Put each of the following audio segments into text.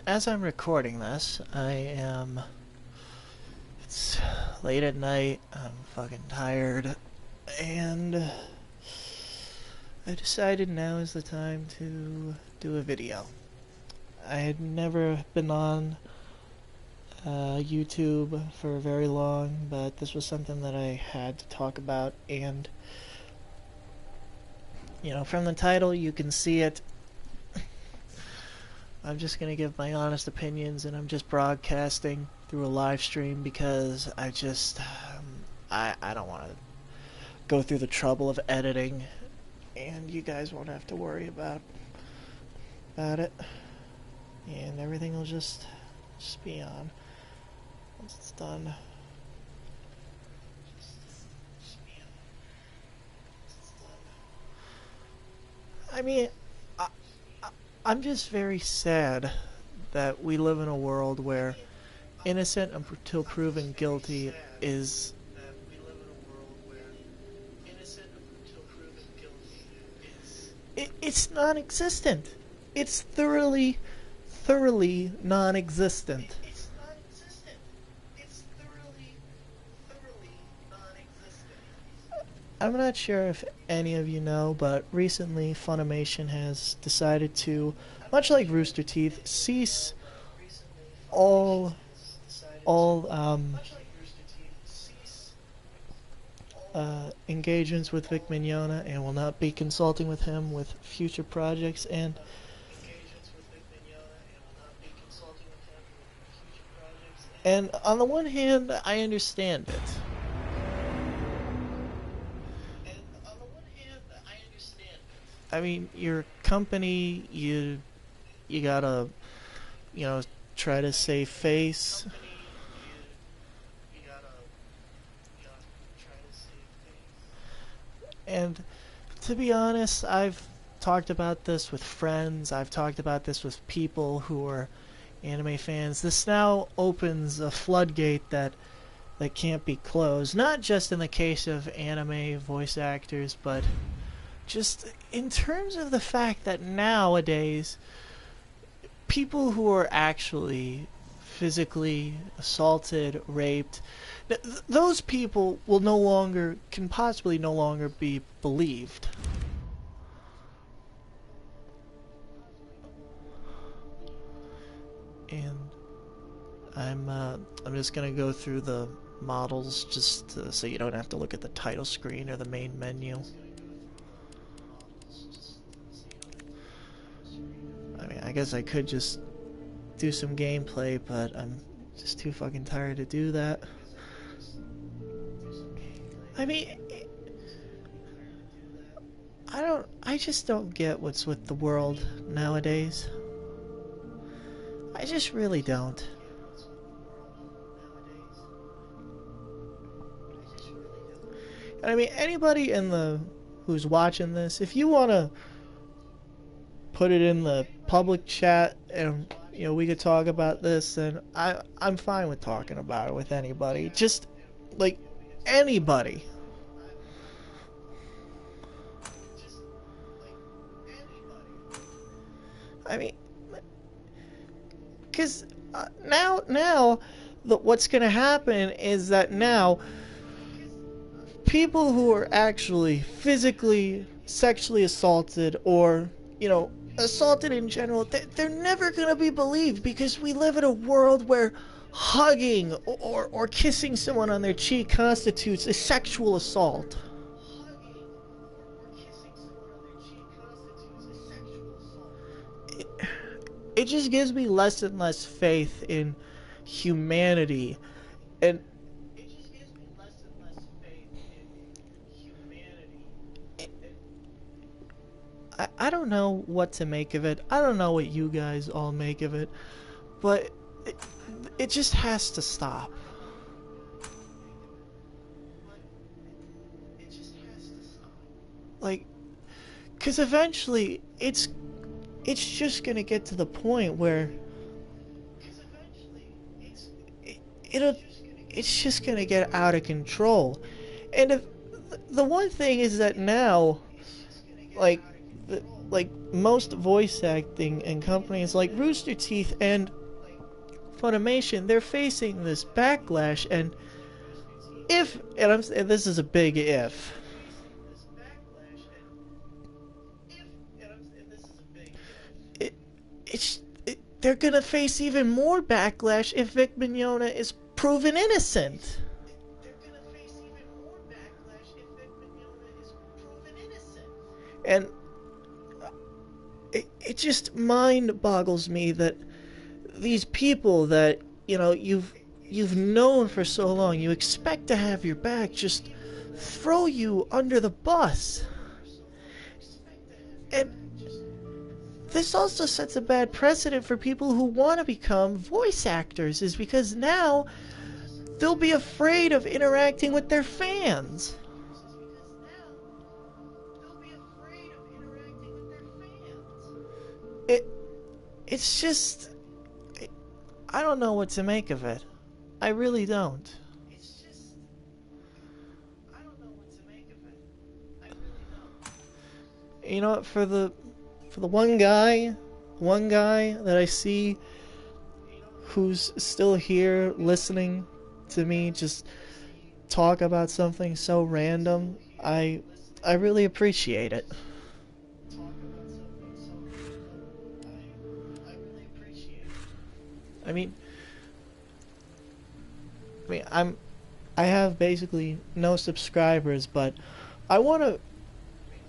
As I'm recording this, it's late at night, I'm fucking tired, and I decided now is the time to do a video. I had never been on YouTube for very long, but this was something that I had to talk about, and, from the title you can see it. I'm just gonna give my honest opinions, and I'm just broadcasting through a live stream because I don't want to go through the trouble of editing, and you guys won't have to worry about it, and everything will just be on once it's done. I mean, I, I'm just very sad that we live in a world where innocent until proven guilty is it's non-existent. It's thoroughly non-existent. I'm not sure if any of you know, but recently Funimation has decided to, much like Rooster Teeth, cease all all engagements with Vic Mignogna and will not be consulting with him with future projects. And on the one hand, I understand it. I mean, your company, you gotta, try to save face. And to be honest, I've talked about this with friends. I've talked about this with people who are anime fans. This now opens a floodgate that can't be closed. Not just in the case of anime voice actors, but just in terms of the fact that nowadays people who are actually physically assaulted, raped, those people can possibly no longer be believed. And I'm just gonna go through the models so you don't have to look at the title screen or the main menu. I mean, I guess I could just do some gameplay, but I'm just too fucking tired to do that. I mean, I just don't get what's with the world nowadays. I just really don't. I mean, anybody who's watching this, if you want to put it in the public chat and we could talk about this, then I'm fine with talking about it with anybody. Just like anybody. I mean, because what's going to happen is that now people who are actually physically, sexually assaulted, or assaulted in general, they're never going to be believed, because we live in a world where hugging or kissing someone on their cheek constitutes a sexual assault. It just gives me less and less faith in humanity. And I don't know what to make of it. I don't know what you guys all make of it. But it just has to stop. Like, because eventually it's just gonna get to the point where it's just gonna get out of control. And if the one thing is that now, like like most voice acting and companies like Rooster Teeth and Funimation, they're facing this backlash, and this is a big if. They're gonna face even more backlash if Vic Mignogna is proven innocent. And it just mind boggles me that these people that, you know, you've known for so long, you expect to have your back, just throw you under the bus. And this also sets a bad precedent for people who want to become voice actors, is because now they'll be afraid of interacting with their fans. It's just, I don't know what to make of it. I really don't. You know, for the one guy that I see who's still here listening to me just talk about something so random, I really appreciate it. I mean, I have basically no subscribers, but I want to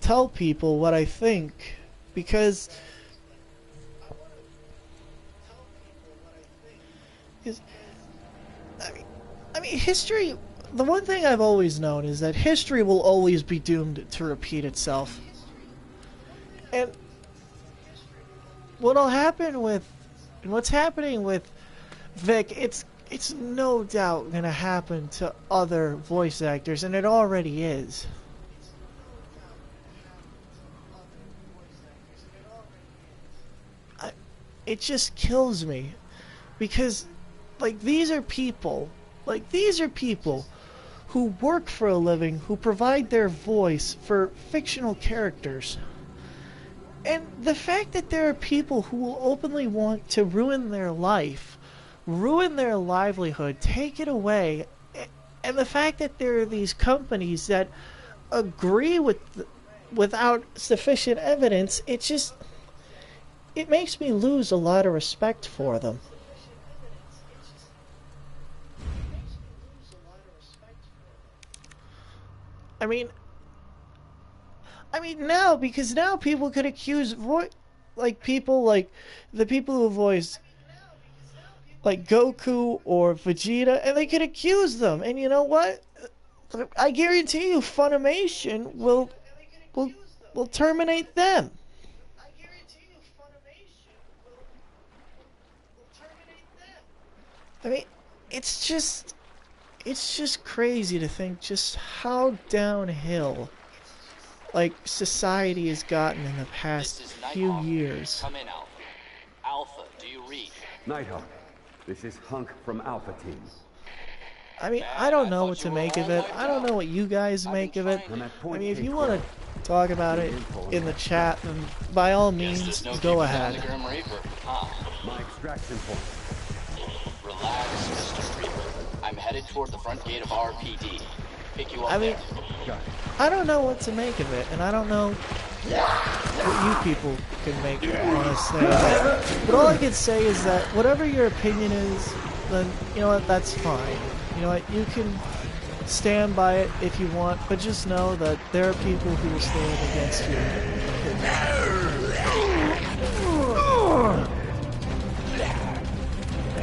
tell people what I think, because I mean history, the one thing I've always known is that history will always be doomed to repeat itself. And what'll happen with what's happening with Vic, it's no doubt gonna happen to other voice actors, and it already is. It just kills me, because these are people who work for a living, who provide their voice for fictional characters. And the fact that there are people who will openly want to ruin their life, ruin their livelihood, take it away, and the fact that there are these companies that agree without sufficient evidence, it makes me lose a lot of respect for them. I mean now, because now people could accuse people like the people who voice like Goku or Vegeta, and they could accuse them, and you know what? I guarantee you Funimation will terminate them. I mean, it's just crazy to think just how downhill society has gotten in the past few years. Come in, Alpha. Alpha, do you read? Nighthawk, this is Hunk from Alpha Team. I mean, I don't know what to make of it. I don't know what you guys make of it. I mean, if you want to talk about it in the chat, then by all means, go ahead. My extraction point. Relax, Mr. Reaper. I'm headed toward the front gate of RPD. Pick you up there. I don't know what to make of it, and I don't know what you people can want to say. But all I can say is that whatever your opinion is, then, you know what, that's fine. You know what, you can stand by it if you want, but just know that there are people who will stand against you.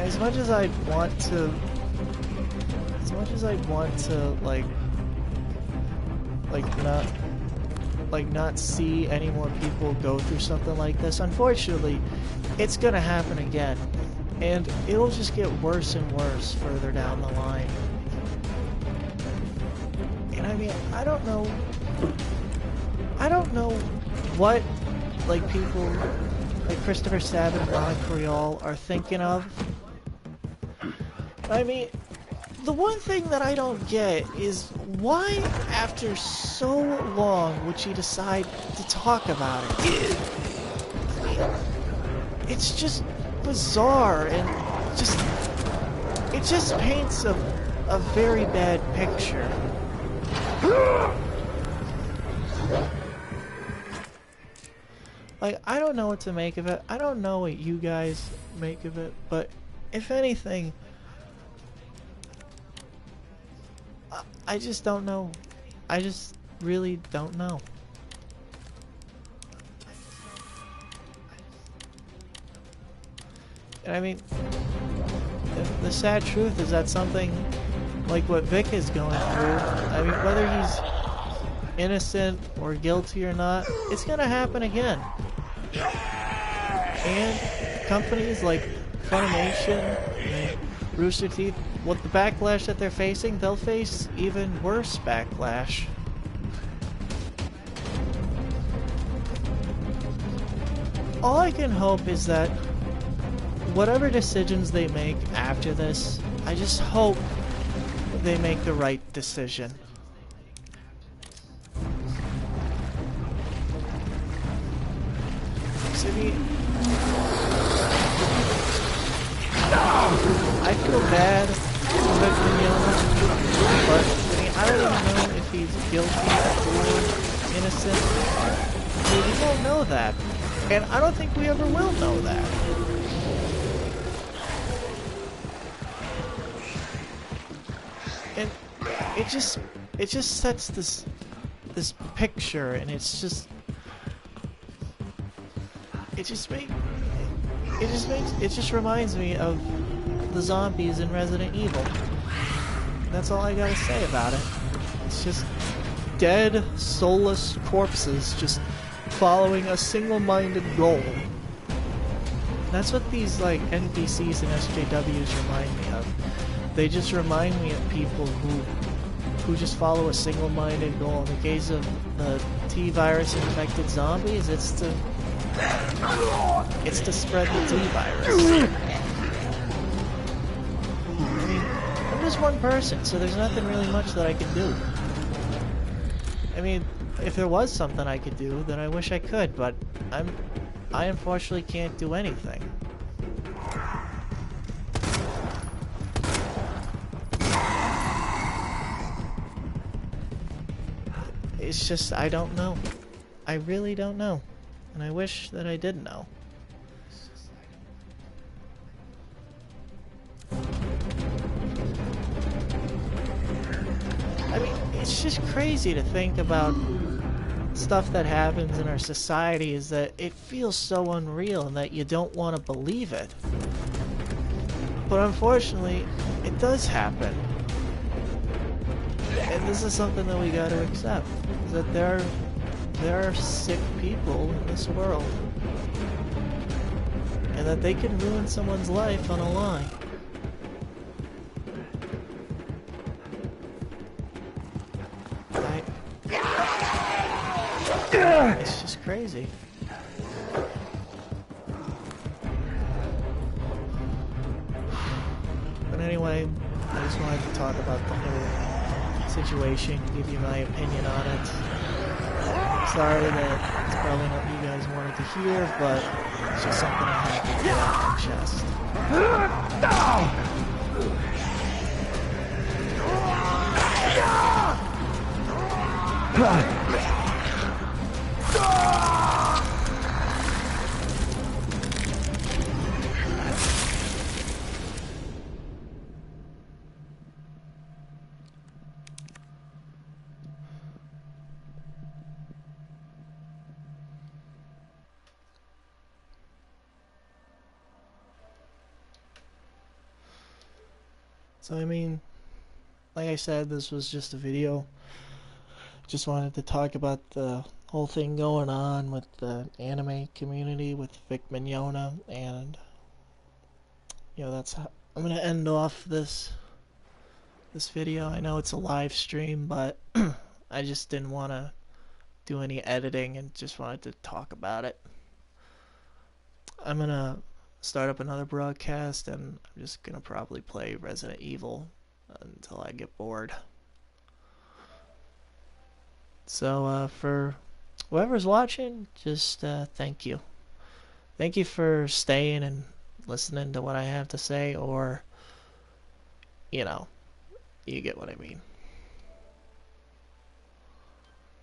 As much as I'd want to not see any more people go through something like this, unfortunately, it's gonna happen again, and it'll just get worse and worse further down the line. And I mean, I don't know what people like Christopher Sabat and Ron Creole are thinking of. I mean, The one thing that I don't get is why, after so long, would she decide to talk about it? It's just bizarre, and just it just paints a very bad picture. Like, I don't know what to make of it. I don't know what you guys make of it, but if anything, I just don't know. I just really don't know. And I mean, the sad truth is that something like what Vic is going through, I mean, whether he's innocent or guilty or not, it's gonna happen again. And companies like Funimation and Rooster Teeth, with the backlash that they're facing, they'll face even worse backlash. All I can hope is that whatever decisions they make after this, I just hope they make the right decision. So, I feel bad for Vic Mignogna, but I don't even know if he's guilty or innocent. I mean, we won't know that, and I don't think we ever will know that. And it just sets this picture, and it just reminds me of the zombies in Resident Evil. That's all I gotta say about it. It's just dead, soulless corpses just following a single-minded goal. That's what these like NPCs and SJWs remind me of. They just remind me of people who just follow a single-minded goal. In the case of the T-virus infected zombies, it's to spread the T-virus. I mean, I'm just one person, so there's nothing really much that I can do. I mean, if there was something I could do, then I wish I could, but I unfortunately can't do anything. It's just, I don't know. I really don't know. And I wish that I did know. I mean, it's just crazy to think about stuff that happens in our society, is that it feels so unreal and that you don't want to believe it. But unfortunately, it does happen. And this is something that we got to accept, is that there are sick people in this world, and that they can ruin someone's life on a lie. It's just crazy. But anyway, I just wanted to talk about the whole situation, give you my opinion on it. Sorry that it's probably not what you guys wanted to hear, but it's just something I had to get off my chest. So I mean, like I said, this was just a video. Just wanted to talk about the whole thing going on with the anime community with Vic Mignogna, and you know, that's how I'm gonna end off this video. I know it's a live stream, but I just didn't want to do any editing and just wanted to talk about it. I'm gonna start up another broadcast, and I'm just gonna probably play Resident Evil until I get bored. So for whoever's watching, just thank you. Thank you for staying and listening to what I have to say, or, you know, you get what I mean.